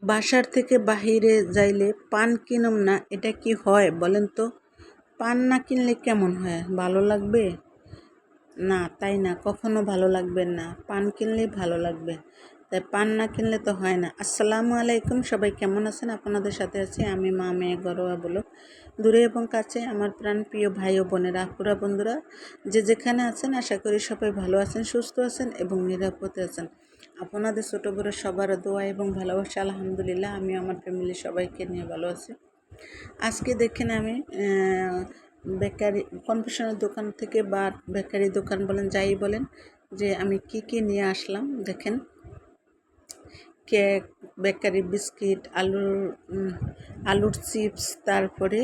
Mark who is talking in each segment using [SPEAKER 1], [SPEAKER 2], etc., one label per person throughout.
[SPEAKER 1] বাসার থেকে বাহিরে যাইলে পান কিনুম না, এটা কি হয় বলেন তো? পান না কিনলে কেমন হয়? ভালো লাগবে? না, তাই না, কখনো ভালো লাগবে না। পান কিনলেই ভালো লাগবে, তাই পান না কিনলে তো হয় না। আসসালামু আলাইকুম, সবাই কেমন আছেন? আপনাদের সাথে আছি আমি, মা মেয়ে ঘরোয়া ব্লগ। দূরে এবং কাছে আমার প্রাণ প্রিয় ভাই ও বোনেরা, আপুরা, বন্ধুরা, যে যেখানে আছেন, আশা করি সবাই ভালো আছেন, সুস্থ আছেন এবং নিরাপদে আছেন। আপনাদের ছোটো বড়ো সবার দোয়া এবং ভালোবাসা, আলহামদুলিল্লাহ আমি আমার ফ্যামিলি সবাইকে নিয়ে ভালো আছি। আজকে দেখেন আমি বেকারি কনফেকশনের দোকান থেকে বা বেকারি দোকান বলেন, যাই বলেন, যে আমি কি নিয়ে আসলাম দেখেন। কেক, বেকারি বিস্কিট, আলুর চিপস, তারপরে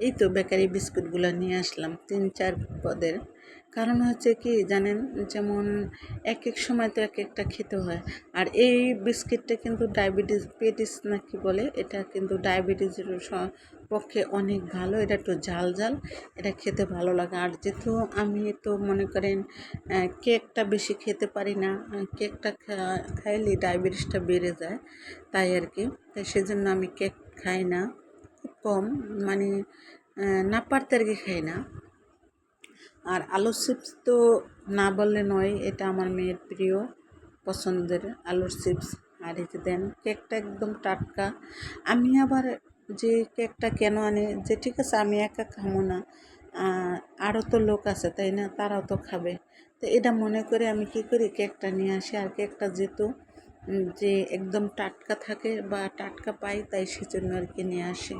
[SPEAKER 1] এই তো বেকারি বিস্কুটগুলো নিয়ে আসলাম 3-4 পদের। কারণ হচ্ছে কি জানেন, যেমন এক এক সময় তো এক একটা খেতে হয়। আর এই বিস্কিটটা কিন্তু পেটিস না কি বলে, এটা কিন্তু ডায়াবেটিসের পক্ষে অনেক ভালো। এটা একটু ঝাল ঝাল, এটা খেতে ভালো লাগে। আর যেহেতু আমি তো মনে করেন কেকটা বেশি খেতে পারি না, কেকটা খাইলে ডায়াবেটিসটা বেড়ে যায়, তাই আর কি। তাই সেজন্য আমি কেক খাই না, খুব কম, মানে না পারতে আর কি খাই না। আর আলুর চিপস তো না বললে নয়, এটা আমার মেয়ের প্রিয় পছন্দের আলুর চিপস। আর এই যে দেন কেকটা একদম টাটকা। আমি আবার যে কেকটা কেন আনি, যে ঠিক আছে আমি একা খাবো না, আরও তো লোক আছে তাই না, তারাও তো খাবে। তো এটা মনে করে আমি কি করি, কেকটা নিয়ে আসি। আর কেকটা যেহেতু যে একদম টাটকা থাকে বা টাটকা পাই, তাই সেজন্য আর কি নিয়ে আসি।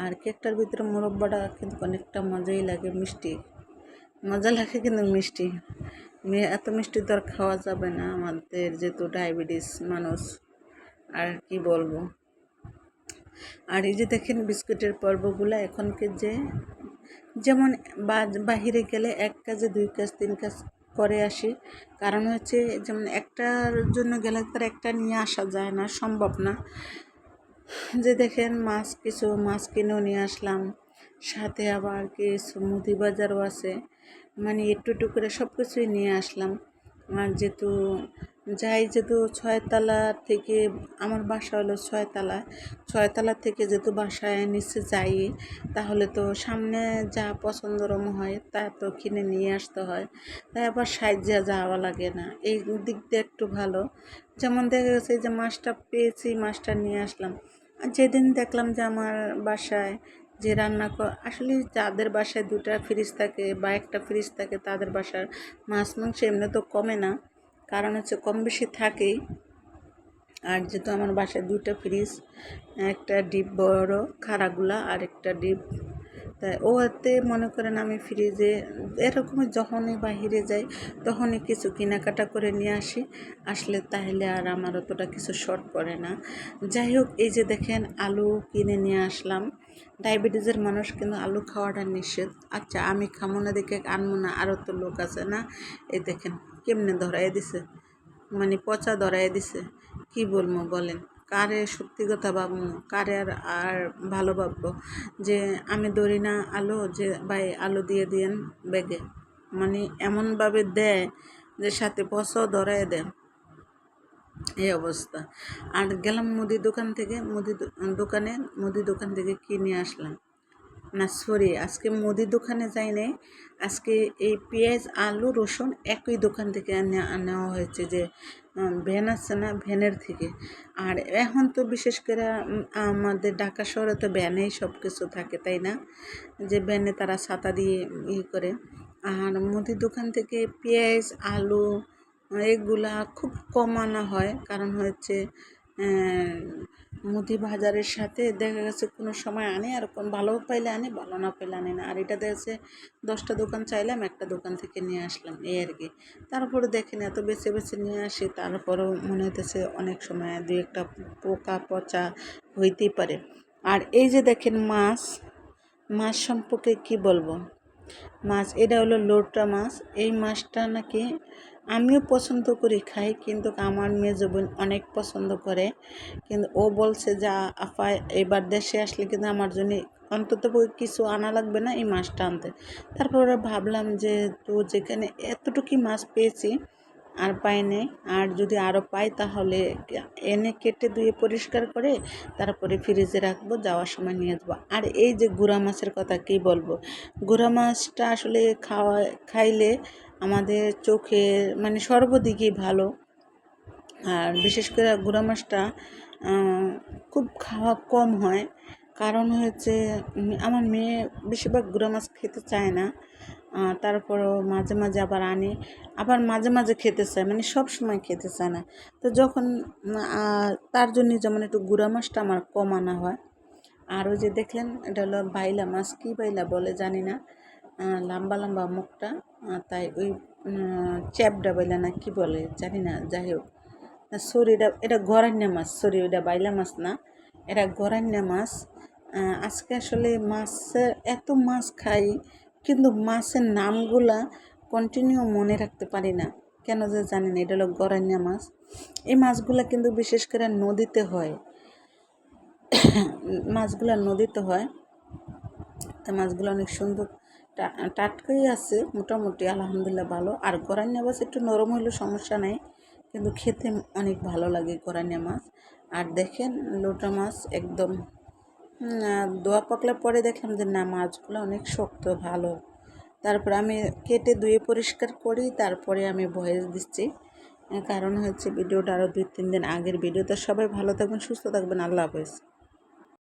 [SPEAKER 1] আর কেকটার ভিতরে মুরব্বাটা কিন্তু অনেকটা মজাই লাগে, মিষ্টি মজা লাগে, কিন্তু মিষ্টি এত মিষ্টি তো আর খাওয়া যাবে না, আমাদের যেহেতু ডায়াবেটিস মানুষ, আর কি বলবো। আর এই যে দেখেন বিস্কুটের পর্বগুলো এখনকে যে যেমন বাহিরে গেলে 1 কাজে 2 কাজ 3 কাজ করে আসি। কারণ হচ্ছে যেমন একটার জন্য গেলে তার একটা নিয়ে আসা যায় না, সম্ভব না। যে দেখেন কিছু মাছ কিনেও নিয়ে আসলাম, সাথে আবার কিছু মুদি বাজারও আছে, মানে একটু করে সব কিছুই নিয়ে আসলাম। আর যেহেতু 6তলা থেকে আমার বাসা হলো 6তলা থেকে যেহেতু বাসায় নিচে যাই, তাহলে তো সামনে যা পছন্দরম হয় তা তো কিনে নিয়ে আসতে হয়, তাই আবার সাইজে যাওয়া লাগে না। এই দিক দিয়ে একটু ভালো। যেমন দেখা গেছে যে মাছটা পেয়েছি, মাছটা নিয়ে আসলাম। আর যেদিন দেখলাম যে আমার বাসায় যে আসলে যাদের বাসায় 2টা ফ্রিজ থাকে বা একটা ফ্রিজ থাকে, তাদের বাসার মাছ মাংস এমনি তো কমে না, কারণ হচ্ছে কম বেশি থাকেই। আর যেহেতু আমার বাসায় 2টা ফ্রিজ, একটা ডিপ বড় খাড়াগুলা আর একটা ডিপ, তাই ওতে মনে করেন আমি ফ্রিজে এরকমই যখনই বাহিরে যাই তখনই কিছু কেনাকাটা করে নিয়ে আসলে তাহলে আর আমার অতটা কিছু শর্ট পড়ে না। যাই হোক, এই যে দেখেন আলু কিনে নিয়ে আসলাম। ডায়াবেটিসের মানুষ কিন্তু আলু খাওয়াটা নিষেধ। আচ্ছা, আমি খামো না দেখে আনবো না, আরও তো লোক আছে না। এই দেখেন কেমনে ধরাই দিছে, মানে পচা ধরাই দিছে। কি বলবো বলেন, কারে সত্যি কথা ভাববো, কারে আর ভালো ভাববো? যে আমি ধরি না আলু, যে ভাই আলু দিয়ে দিয়েন ব্যাগে, মানে এমনভাবে দেয় যে সাথে পচাও ধরাই দেয়, এই অবস্থা। আর গেলাম মুদি দোকান থেকে কিনে আসলাম। না সরি, আজকে মুদির দোকানে যাই নাই, আজকে এই পেঁয়াজ আলু রসুন একই দোকান থেকে নেওয়া হয়েছে, যে ভ্যান আছে না, ভ্যানের থেকে। আর এখন তো বিশেষ করে আমাদের ঢাকা শহরে তো ভ্যানেই সব কিছু থাকে তাই না, যে ভ্যানে তারা ছাতা দিয়ে করে। আর মুদির দোকান থেকে পেঁয়াজ আলু এগুলা খুব কম আনা হয়, কারণ হচ্ছে মুদি বাজারের সাথে দেখা গেছে কোনো সময় আনে, আর কোন ভালো পাইলে আনে, ভালো না পাইলে আনে না। আর এটা দেখা যাচ্ছে 10টা দোকান চাইলাম, একটা দোকান থেকে নিয়ে আসলাম, এই আর কি। তারপরে দেখেন এত বেছে নিয়ে আসি, তারপরেও মনে হইতেছে অনেক সময় 2-একটা পোকা পচা হইতেই পারে। আর এই যে দেখেন মাছ সম্পর্কে কি বলবো, এটা হলো লোটা মাছ। এই মাছটা নাকি আমিও পছন্দ করি, খাই, কিন্তু আমার মেজো বোন অনেক পছন্দ করে। কিন্তু ও বলছে যে আপা এবার দেশে আসলে কিন্তু আমার জন্য অন্তত কিছু আনা লাগবে না, এই মাছটা আনতে। তারপরে ভাবলাম যে তো যেখানে এতটুকু মাছ পেয়েছি, আর পাই নাই। আর যদি আরও পাই তাহলে এনে কেটে ধুয়ে পরিষ্কার করে তারপরে ফ্রিজে রাখবো, যাওয়ার সময় নিয়ে আসবো। আর এই যে গুঁড়া মাছের কথা কী বলবো, গুঁড়া মাছটা আসলে খাইলে আমাদের চোখে মানে সর্বদিকেই ভালো। আর বিশেষ করে গুঁড়া মাছটা খুব খাওয়া কম হয়, কারণ হচ্ছে আমার মেয়ে বেশিরভাগ গুঁড়া মাছ খেতে চায় না। তারপরও মাঝে মাঝে আবার আনি, আবার মাঝে মাঝে খেতে চায়, মানে সব সময় খেতে চায় না। তো যখন তার জন্য যেমন একটু গুঁড়া মাছটা আমার কম আনা হয়। আর ওই যে দেখলেন, এটা হলো বাইলা মাছ, কী বাইলা বলে জানি না, লম্বা লম্বা মুখটা, তাই ওই চ্যাপডা বাইলা না কি বলে জানি না, যাই হোক। সরি, এটা গরান্যা মাছ, সরি ওইটা বাইলা মাছ না, এটা গরান্যা মাছ। আজকে আসলে মাছের এত মাছ খাই, কিন্তু মাছের নামগুলা কন্টিনিউ মনে রাখতে পারি না, কেন যে জানি না। এটা হলো গরান্যা মাছ। এই মাছগুলা কিন্তু বিশেষ করে নদীতে হয়, মাছগুলো নদীতে হয়। তো মাছগুলো অনেক সুন্দর, টাটকাই আছে মোটামুটি, আলহামদুলিল্লাহ ভালো। আর গরান্যা মাছ একটু নরম হলেও সমস্যা নেই, কিন্তু খেতে অনেক ভালো লাগে গরান্যা মাছ। আর দেখেন লোটা মাছ একদম দোয়া পাকলে পরে দেখলাম যে না, মাছগুলো অনেক শক্ত ভালো। তারপরে আমি কেটে ধুয়ে পরিষ্কার করি, তারপরে আমি ভয়েস দিচ্ছি, কারণ হচ্ছে ভিডিওটা আরও 2-3 দিন আগের ভিডিও। তো সবাই ভালো থাকবেন, সুস্থ থাকবেন, আল্লাহ হাফেজ।